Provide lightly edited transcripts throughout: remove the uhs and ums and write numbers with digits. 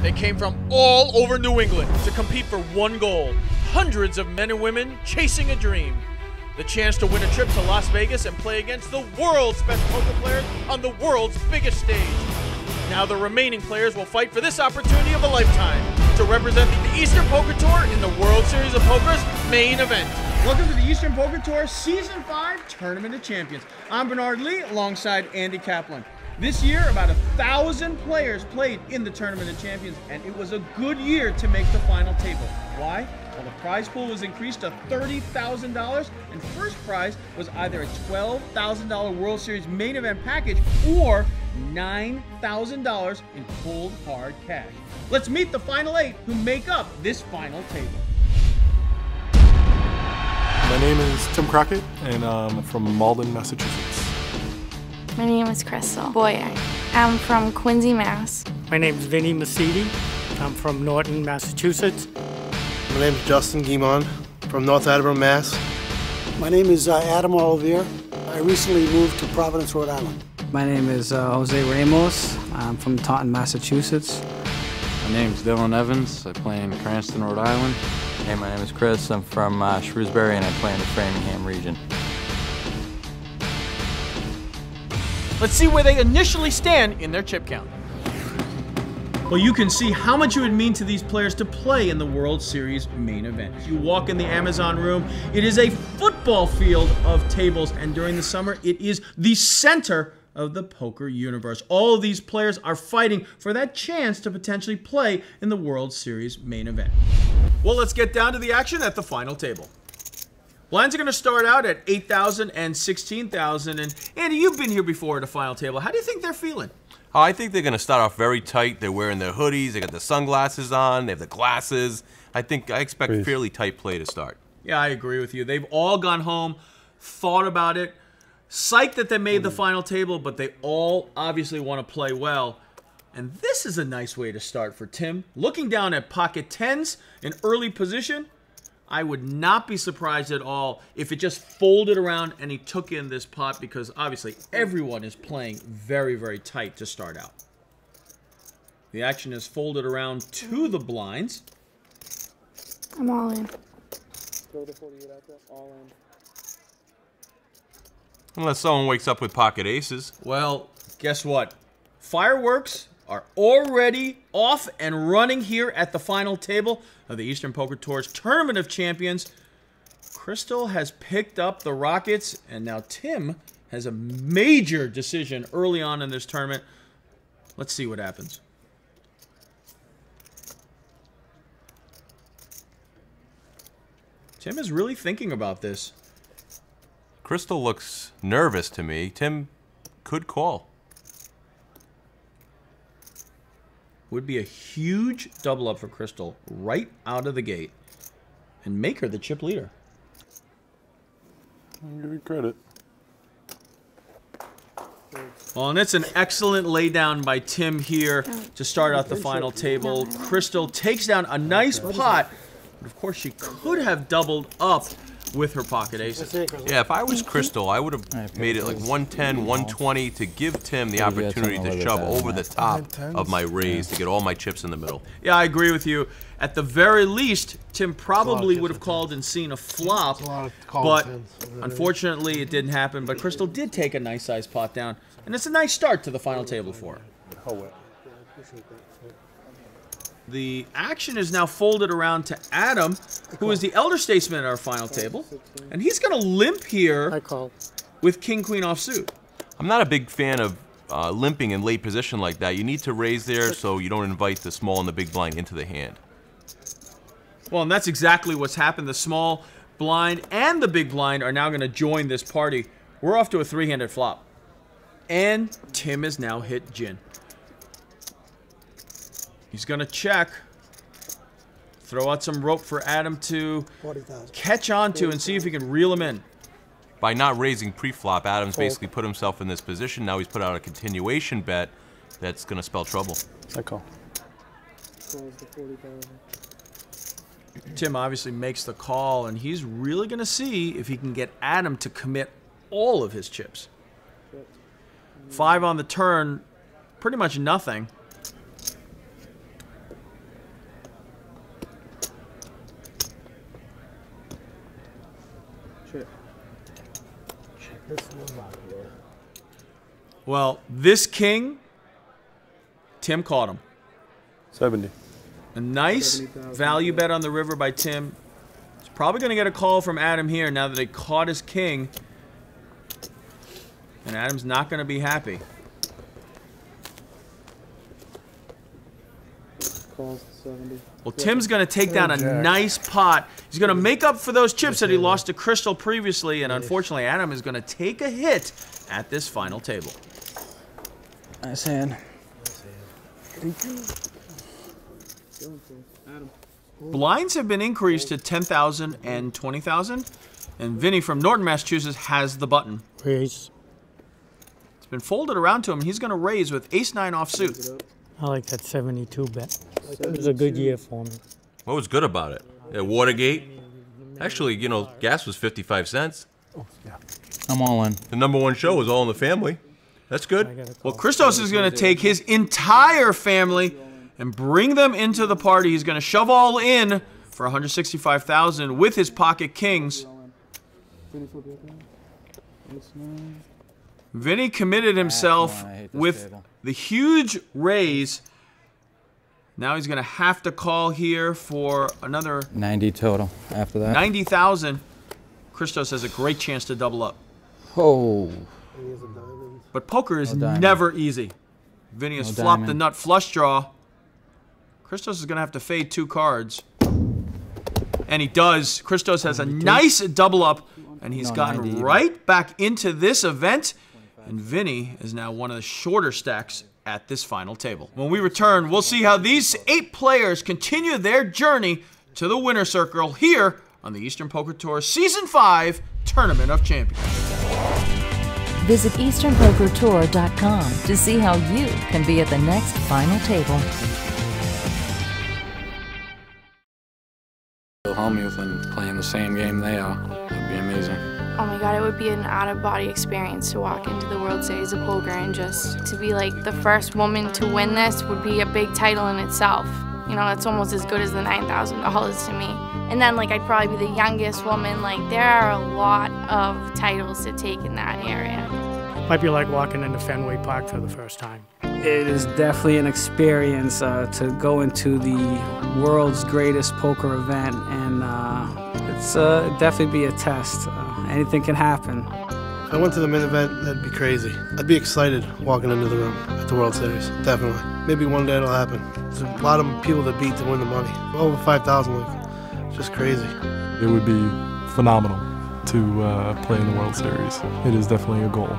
They came from all over New England to compete for one goal. Hundreds of men and women chasing a dream. The chance to win a trip to Las Vegas and play against the world's best poker players on the world's biggest stage. Now the remaining players will fight for this opportunity of a lifetime to represent the Eastern Poker Tour in the World Series of Poker's main event. Welcome to the Eastern Poker Tour Season 5 Tournament of Champions. I'm Bernard Lee alongside Andy Kaplan. This year, about 1,000 players played in the Tournament of Champions, and it was a good year to make the final table. Why? Well, the prize pool was increased to $30,000, and first prize was either a $12,000 World Series main event package or $9,000 in cold hard cash. Let's meet the final 8 who make up this final table. My name is Tim Crockett, and I'm from Malden, Massachusetts. My name is Crystal Boyer. I'm from Quincy, Mass. My name is Vinny Masidi. I'm from Norton, Massachusetts. My name is Justin Guimond from North Attleboro, Mass. My name is Adam Olivier. I recently moved to Providence, Rhode Island. My name is Jose Ramos. I'm from Taunton, Massachusetts. My name is Dylan Evans. I play in Cranston, Rhode Island. Hey, my name is Chris. I'm from Shrewsbury, and I play in the Framingham region. Let's see where they initially stand in their chip count. Well, you can see how much it would mean to these players to play in the World Series main event. As you walk in the Amazon room, it is a football field of tables, and during the summer, it is the center of the poker universe. All of these players are fighting for that chance to potentially play in the World Series main event. Well, let's get down to the action at the final table. Blinds are going to start out at 8,000 and 16,000. And Andy, you've been here before at a final table. How do you think they're feeling? Oh, I think they're going to start off very tight. They're wearing their hoodies. They got the sunglasses on. They have the glasses. I expect fairly tight play to start. Yeah, I agree with you. They've all gone home, thought about it, psyched that they made the final table, but they all obviously want to play well. And this is a nice way to start for Tim. Looking down at pocket tens in early position, I would not be surprised at all if it just folded around and he took in this pot, because obviously everyone is playing very, very tight to start out. The action is folded around to the blinds. I'm all in. Unless someone wakes up with pocket aces. Well, guess what? Fireworks are already off and running here at the final table of the Eastern Poker Tour's Tournament of Champions. Crystal has picked up the Rockets, and now Tim has a major decision early on in this tournament. Let's see what happens. Tim is really thinking about this. Crystal looks nervous to me. Tim could call. Would be a huge double up for Crystal right out of the gate and make her the chip leader. I'll give you credit. Well, and it's an excellent laydown by Tim here to start out the final table. Crystal takes down a nice pot, but of course she could have doubled up with her pocket aces. Yeah, if I was Crystal, I would have made it like 110, 120 to give Tim the opportunity to shove over the top of my raise to get all my chips in the middle. Yeah, I agree with you. At the very least, Tim probably would have called and seen a flop, but unfortunately it didn't happen. But Crystal did take a nice sized pot down, and it's a nice start to the final table for her. The action is now folded around to Adam, who is the elder statesman at our final table. And he's going to limp here with king-queen offsuit. I'm not a big fan of limping in late position like that. You need to raise there so you don't invite the small and the big blind into the hand. Well, and that's exactly what's happened. The small blind and the big blind are now going to join this party. We're off to a three-handed flop. And Tim has now hit gin. He's going to check. Throw out some rope for Adam to catch on to and see if he can reel him in. By not raising pre-flop, Adam's basically put himself in this position. Now he's put out a continuation bet that's going to spell trouble. I call. Tim obviously makes the call, and he's really going to see if he can get Adam to commit all of his chips. 5 on the turn, pretty much nothing. Well, this king, Tim caught him. 70. A nice value bet on the river by Tim. He's probably going to get a call from Adam here now that they caught his king. And Adam's not going to be happy. Well, Tim's going to take down a nice pot. He's going to make up for those chips that he lost to Crystal previously, and unfortunately, Adam is going to take a hit at this final table. Nice hand. Blinds have been increased to 10,000 and 20,000, and Vinny from Norton, Massachusetts has the button. Raise. It's been folded around to him. He's going to raise with ace-9 offsuit. I like that 72 bet. It was a good year for me. What was good about it? Yeah, Watergate. Actually, you know, gas was 55 cents. I'm all in. The #1 show was All in the Family. That's good. Well, Christos is going to take his entire family and bring them into the party. He's going to shove all in for 165,000 with his pocket kings. Vinny committed himself with the huge raise. Now he's going to have to call here for another 90 total after that. 90,000. Christos has a great chance to double up. Oh. But poker is never easy. Vinny has flopped the nut flush draw. Christos is going to have to fade 2 cards. And he does. Christos has a nice double up, and he's gotten right back into this event. And Vinny is now one of the shorter stacks at this final table. When we return, we'll see how these 8 players continue their journey to the winner's circle here on the Eastern Poker Tour Season 5 Tournament of Champions. Visit EasternPokerTour.com to see how you can be at the next final table. Go home with and playing the same game they are. That'd be amazing. Oh my god, it would be an out-of-body experience to walk into the World Series of Poker and just to be like the first woman to win this would be a big title in itself. You know, it's almost as good as the $9,000 to me. And then like I'd probably be the youngest woman. Like there are a lot of titles to take in that area. Might be like walking into Fenway Park for the first time. It is definitely an experience to go into the world's greatest poker event, and it's definitely be a test. Anything can happen. If I went to the main event, that'd be crazy. I'd be excited walking into the room at the World Series, definitely. Maybe one day it'll happen. There's a lot of people to beat to win the money. Over 5,000, like, it's just crazy. It would be phenomenal to play in the World Series. It is definitely a goal.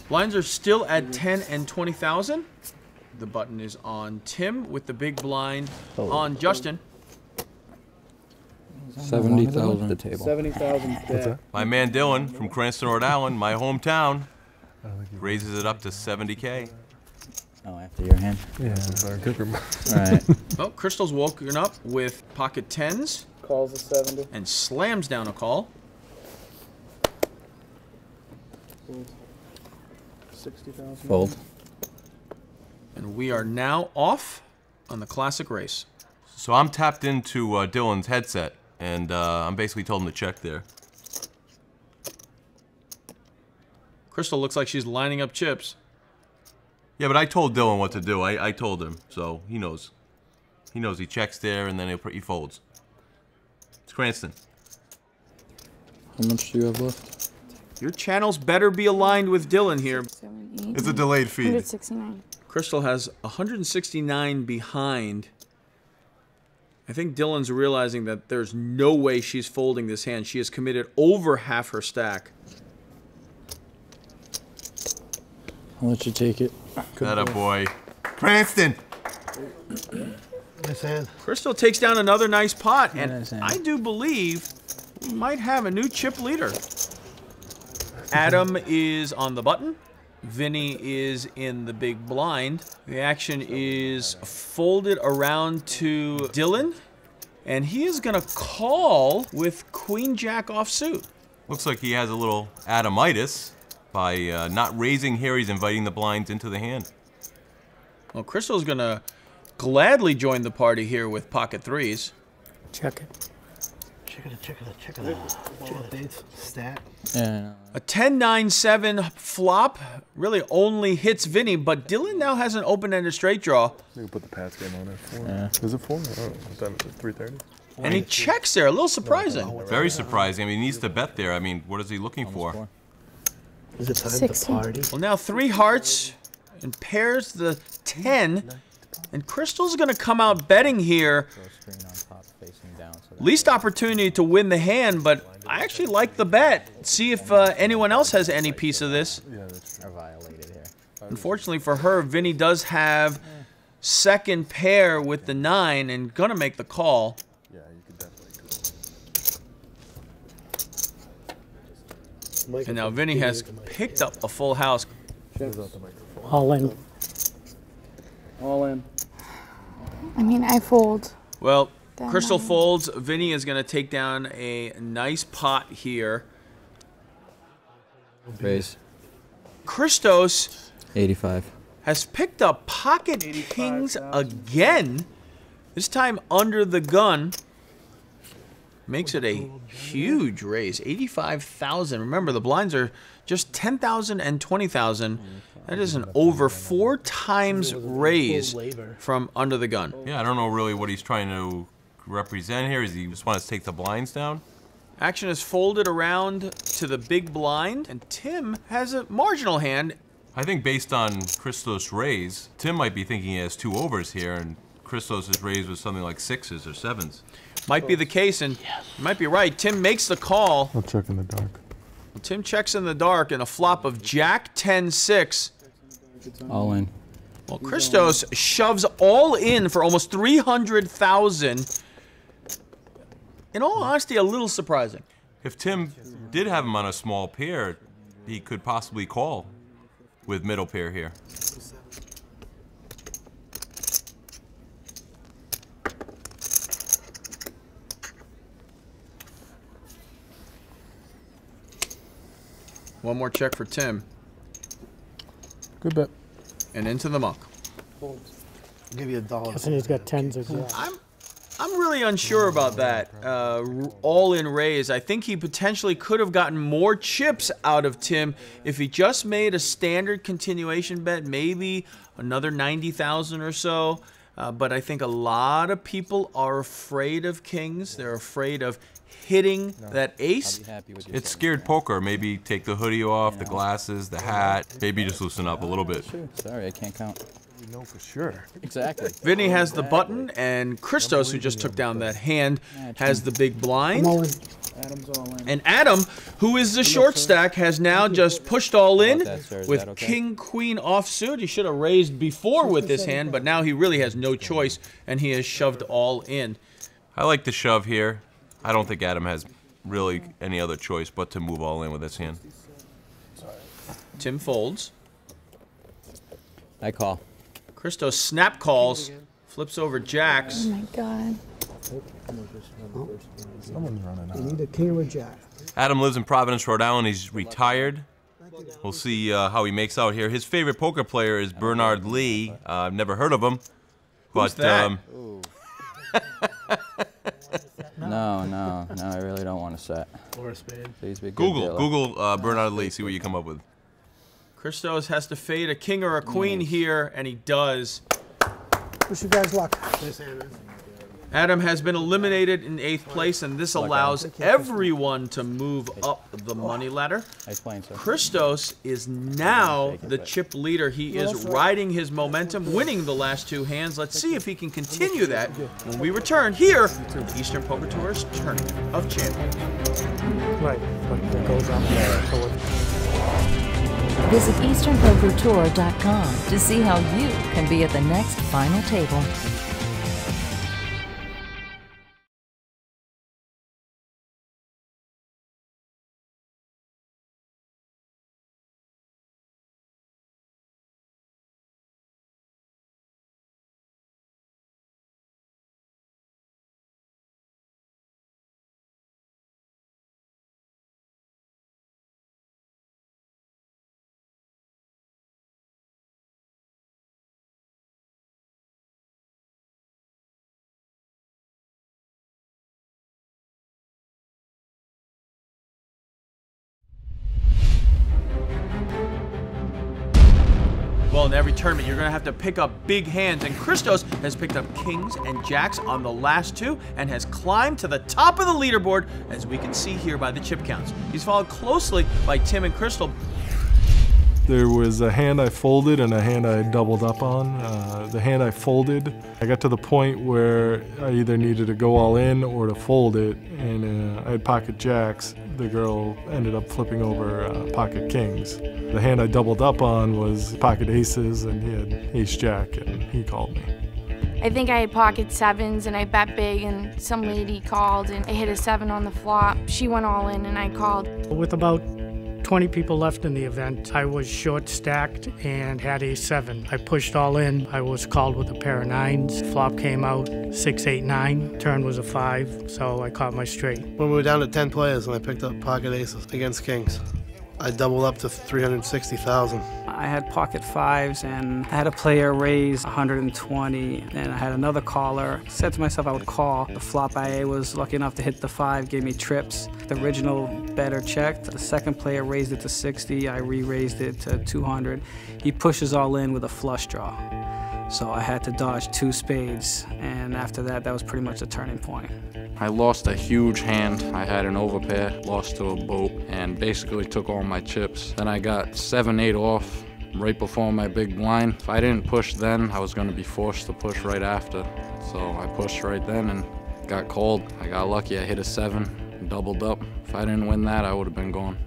Blinds are still at 10 and 20,000. The button is on Tim with the big blind on Justin. 70,000 the table. 70,000. My man Dylan from Cranston, Rhode Island, my hometown, raises it up to 70K. Oh, after your hand? Yeah, All right. Oh, Crystal's woken up with pocket 10s. Calls a 70. And slams down a call. 60,000. Fold. And we are now off on the classic race. So I'm tapped into Dylan's headset, and I'm basically told him to check there. Crystal looks like she's lining up chips. Yeah, but I told Dylan what to do. I told him, so he knows. He knows. He checks there, and then he folds. It's Cranston. How much do you have left? Your channels better be aligned with Dylan here. It's a delayed feed. 169. Crystal has 169 behind. I think Dylan's realizing that there's no way she's folding this hand. She has committed over half her stack. I'll let you take it. Atta boy. Cranston! Nice hand. Crystal takes down another nice pot, and I do believe we might have a new chip leader. Adam is on the button. Vinny is in the big blind. The action is folded around to Dylan, and he is going to call with Queen-Jack offsuit. Looks like he has a little Adamitis by not raising here. He's inviting the blinds into the hand. Well, Crystal's going to gladly join the party here with pocket 3s. Check it. Check it. Dates. Stat. Yeah. A 10-9-7 flop really only hits Vinny, but Dylan now has an open-ended straight draw. You can put the Pats game on at 4. Yeah. Is it 4? Oh, it's done at 3:30. And he checks there, a little surprising. Very surprising. I mean, he needs to bet there. I mean, what is he looking for? Is it time to party? Well, now 3 hearts and pairs the 10. And Crystal's going to come out betting here. Least opportunity to win the hand, but I actually like the bet. See if anyone else has any piece of this. Unfortunately for her, Vinny does have second pair with the 9 and going to make the call. Yeah, you could definitely. And now Vinny has picked up a full house. All in. All in. I mean, I fold. Well, Then Crystal I- folds. Vinny is going to take down a nice pot here. Raise. Christos 85. has picked up pocket kings again. This time under the gun. Makes it a huge raise, 85,000. Remember, the blinds are just 10,000 and 20,000. That is an over 4 times raise from under the gun. Yeah, I don't know really what he's trying to represent here. Is he just wants to take the blinds down? Action is folded around to the big blind, and Tim has a marginal hand. I think based on Christos' raise, Tim might be thinking he has 2 overs here, and Christos' raise was something like 6s or 7s. Might be the case, and you might be right. Tim makes the call. I'll check in the dark. Tim checks in the dark, and a flop of Jack 10-6. All in. Well, Christos shoves all in for almost 300,000. In all honesty, a little surprising. If Tim did have him on a small pair, he could possibly call with middle pair here. One more check for Tim. Good bet. And into the muck. I'll give you $1. Guessing he's got 10s as well. I'm really unsure about that all-in raise. I think he potentially could have gotten more chips out of Tim if he just made a standard continuation bet, maybe another 90,000 or so. But I think a lot of people are afraid of kings. They're afraid of hitting that ace. It's scared poker. Maybe take the hoodie off, the glasses, the hat. Maybe just loosen up a little bit. Sorry, I can't count. You know for sure. Exactly. Vinny has the button, and Christos, who just took down that hand, has the big blind. I'm all in. Adam's all in. And Adam, who is the short stack, has now just pushed all in with okay? king, queen offsuit. He should have raised before with this hand, but now he really has no choice, and he has shoved all in. I like the shove here. I don't think Adam has really any other choice but to move all in with this hand. Tim folds. I call. Christos snap calls, flips over jacks. Oh my god. Someone's running out. You need a king or a jack. Adam lives in Providence, Rhode Island. He's retired. We'll see how he makes out here. His favorite poker player is Bernard Lee. I've never heard of him. Who's But that? No, I really don't want to set. Or a spade. Please be good Google dealer. Bernard Lee. See what you come up with. Christos has to fade a king or a queen here, and he does. Wish you guys luck. Adam has been eliminated in 8th place, and this allows everyone to move up the money ladder. Nice playing, sir. Christos is now the chip leader. He is riding his momentum, winning the last 2 hands. Let's see if he can continue that when we return here to the Eastern Poker Tour's Tournament of Champions. Right, but it goes up there. So Visit EasternPokerTour.com to see how you can be at the next final table. Well, in every tournament, you're going to have to pick up big hands, and Christos has picked up kings and jacks on the last two and has climbed to the top of the leaderboard, as we can see here by the chip counts. He's followed closely by Tim and Crystal. There was a hand I folded and a hand I doubled up on. The hand I folded, I got to the point where I either needed to go all in or to fold it, and I had pocket jacks. The girl ended up flipping over pocket kings. The hand I doubled up on was pocket aces, and he had ace jack, and he called me. I think I had pocket sevens and I bet big, and some lady called and I hit a 7 on the flop. She went all in and I called. With about 20 people left in the event, I was short stacked and had a 7. I pushed all in. I was called with a pair of 9s. Flop came out 6, 8, 9. Turn was a 5, so I caught my straight. When we were down to 10 players and I picked up pocket aces against kings, I doubled up to 360,000. I had pocket 5s and I had a player raise 120, and I had another caller. Said to myself I would call. The flop I was lucky enough to hit the 5, gave me trips. The original better checked. The second player raised it to 60. I re-raised it to 200. He pushes all in with a flush draw. So I had to dodge 2 spades, and after that, that was pretty much a turning point. I lost a huge hand. I had an overpair, lost to a boat, and basically took all my chips. Then I got 7-8 off right before my big blind. If I didn't push then, I was going to be forced to push right after. So I pushed right then and got called. I got lucky. I hit a 7, doubled up. If I didn't win that, I would have been gone.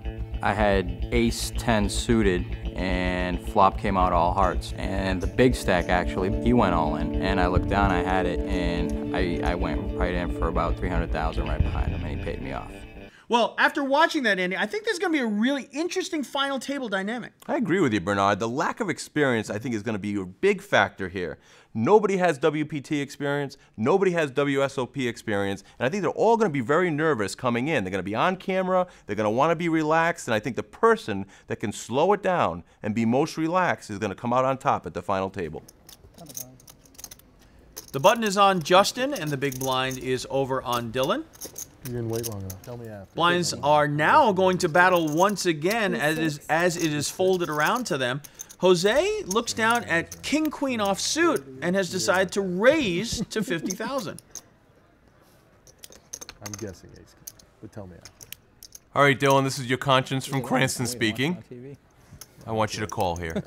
I had ace 10 suited and flop came out all hearts. And the big stack actually, he went all in. And I looked down, I had it, and I went right in for about 300,000 right behind him, and he paid me off. Well, after watching that, Andy, I think there's going to be a really interesting final table dynamic. I agree with you, Bernard. The lack of experience, I think, is going to be a big factor here. Nobody has WPT experience. Nobody has WSOP experience. And I think they're all going to be very nervous coming in. They're going to be on camera. They're going to want to be relaxed. And I think the person that can slow it down and be most relaxed is going to come out on top at the final table. The button is on Justin, and the big blind is over on Dylan. You didn't wait long enough. Tell me after. Blinds are now going to battle once again as it is folded around to them. Jose looks down at King Queen offsuit and has decided to raise to 50,000. I'm guessing ace king, but tell me after. All right, Dylan, this is your conscience from Cranston speaking. I want you to call here.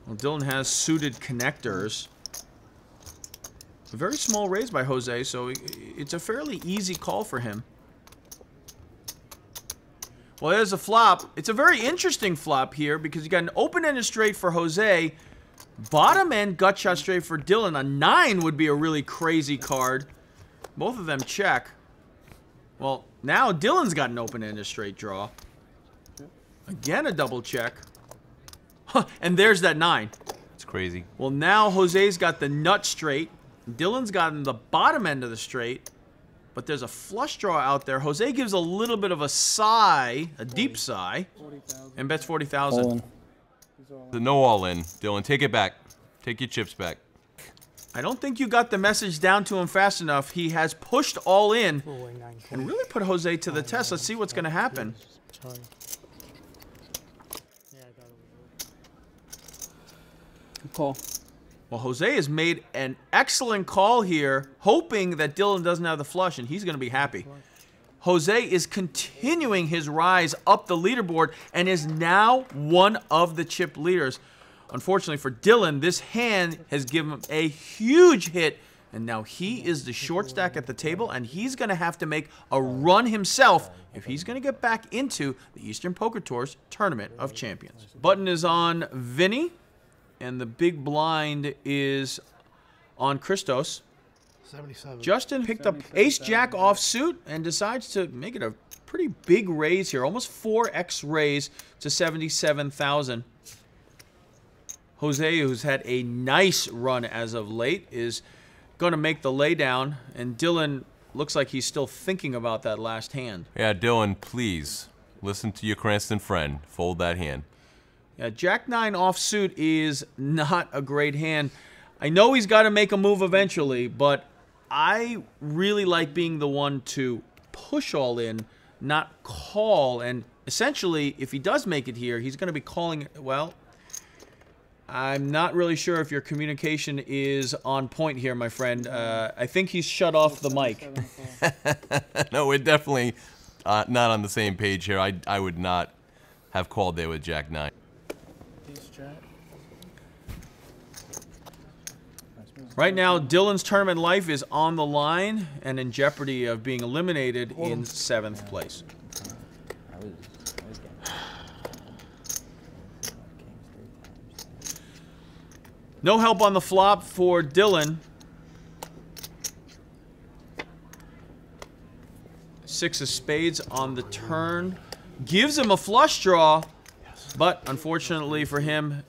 Well, Dylan has suited connectors. A very small raise by Jose, so it's a fairly easy call for him. Well, there's a flop. It's a very interesting flop here because you got an open-ended straight for Jose. Bottom end gut shot straight for Dylan. A 9 would be a really crazy card. Both of them check. Well, now Dylan's got an open-ended straight draw. Again, a double check. And there's that 9. It's crazy. Well, now Jose's got the nut straight. Dylan's gotten the bottom end of the straight. But there's a flush draw out there. Jose gives a little bit of a sigh, a deep sigh, and bets 40,000. The no all in. Dylan, take it back. Take your chips back. I don't think you got the message down to him fast enough. He has pushed all in and really put Jose to the test. Let's see what's going to happen. Call. Well, Jose has made an excellent call here, hoping that Dylan doesn't have the flush, and he's going to be happy. Jose is continuing his rise up the leaderboard and is now one of the chip leaders. Unfortunately for Dylan, this hand has given him a huge hit, and now he is the short stack at the table, and he's going to have to make a run himself if he's going to get back into the Eastern Poker Tour's Tournament of Champions. Button is on Vinny, and the big blind is on Christos. 77. Justin picked up ace-jack offsuit and decides to make it a pretty big raise here, almost 4x raise to 77,000. Jose, who's had a nice run as of late, is going to make the laydown, and Dylan looks like he's still thinking about that last hand. Yeah, Dylan, please listen to your Cranston friend. Fold that hand. Yeah, Jack-9 offsuit is not a great hand. I know he's got to make a move eventually, but I really like being the one to push all in, not call. And essentially, if he does make it here, he's going to be calling, well, I'm not really sure if your communication is on point here, my friend. I think he's shut off the mic. No, we're definitely not on the same page here. I would not have called there with Jack 9. Right now, Dylan's tournament life is on the line and in jeopardy of being eliminated in 7th place. No help on the flop for Dylan. 6 of spades on the turn. Gives him a flush draw, but unfortunately for him,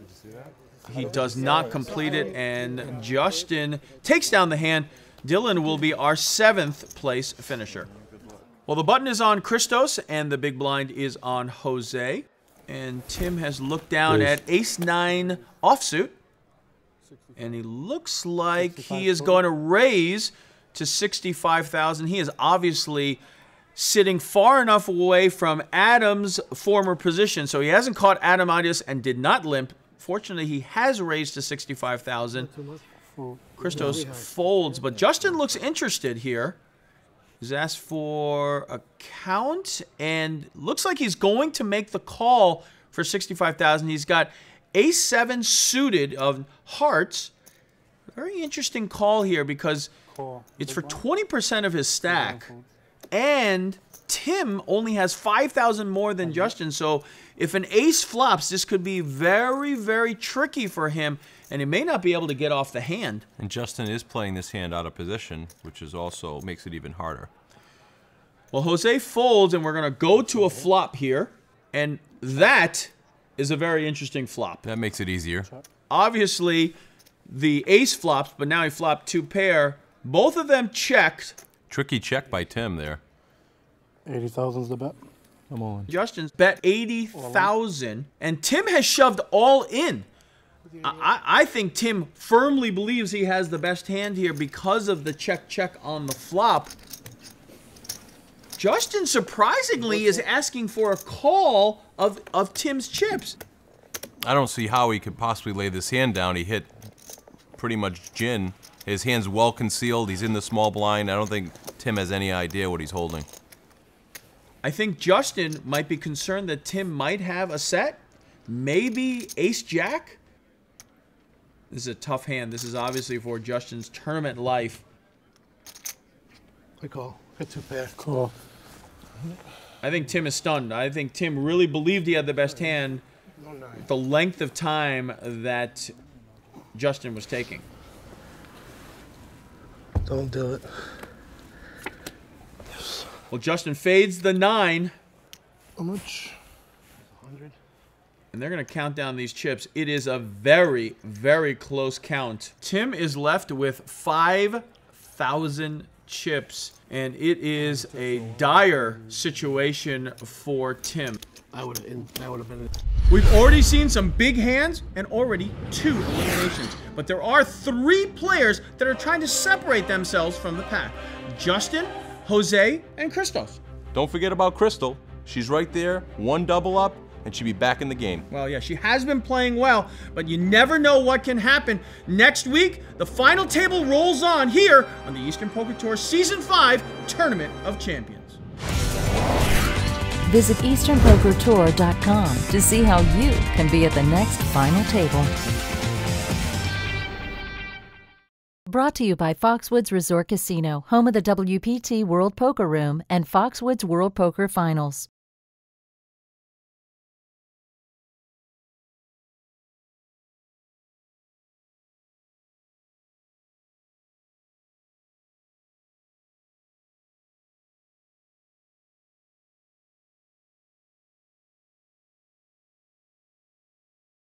he does not complete it, and Justin takes down the hand. Dylan will be our 7th place finisher. Well, the button is on Christos, and the big blind is on Jose. And Tim has looked down at ace-9 offsuit. And he looks like he is going to raise to 65,000. He is obviously sitting far enough away from Adam's former position. So he hasn't caught Adamitis and did not limp. Fortunately, he has raised to 65,000. Christos folds, but Justin looks interested here. He's asked for a count, and looks like he's going to make the call for 65,000. He's got ace-7 suited of hearts. Very interesting call here because it's for 20% of his stack, and Tim only has 5,000 more than Justin, so if an ace flops, this could be very, very tricky for him, and he may not be able to get off the hand. And Justin is playing this hand out of position, which is also makes it even harder. Well, Jose folds, and we're going to go to a flop here, and that is a very interesting flop. That makes it easier. Obviously, the ace flops, but now he flopped 2 pair. Both of them checked. Tricky check by Tim there. 80,000 is the bet. I'm all in. Justin's bet 80,000, and Tim has shoved all in. I think Tim firmly believes he has the best hand here because of the check on the flop. Justin, surprisingly, is asking for a call of Tim's chips. I don't see how he could possibly lay this hand down. He hit pretty much gin. His hand's well concealed. He's in the small blind. I don't think Tim has any idea what he's holding. I think Justin might be concerned that Tim might have a set. Maybe ace-jack. This is a tough hand. This is obviously for Justin's tournament life. I call. Hit 2 pair. Cool. I think Tim is stunned. I think Tim really believed he had the best hand. The length of time that Justin was taking. Don't do it. Well, Justin fades the 9. How much? 100. And they're going to count down these chips. It is a very, very close count. Tim is left with 5,000 chips, and it is a dire situation for Tim. That would have been it. We've already seen some big hands and already 2 eliminations. But there are 3 players that are trying to separate themselves from the pack. Justin, Jose, and Christos. Don't forget about Crystal. She's right there, 1 double up, and she'll be back in the game. Well, yeah, she has been playing well, but you never know what can happen. Next week, the final table rolls on here on the Eastern Poker Tour Season 5 Tournament of Champions. Visit EasternPokerTour.com to see how you can be at the next final table. Brought to you by Foxwoods Resort Casino, home of the WPT World Poker Room and Foxwoods World Poker Finals.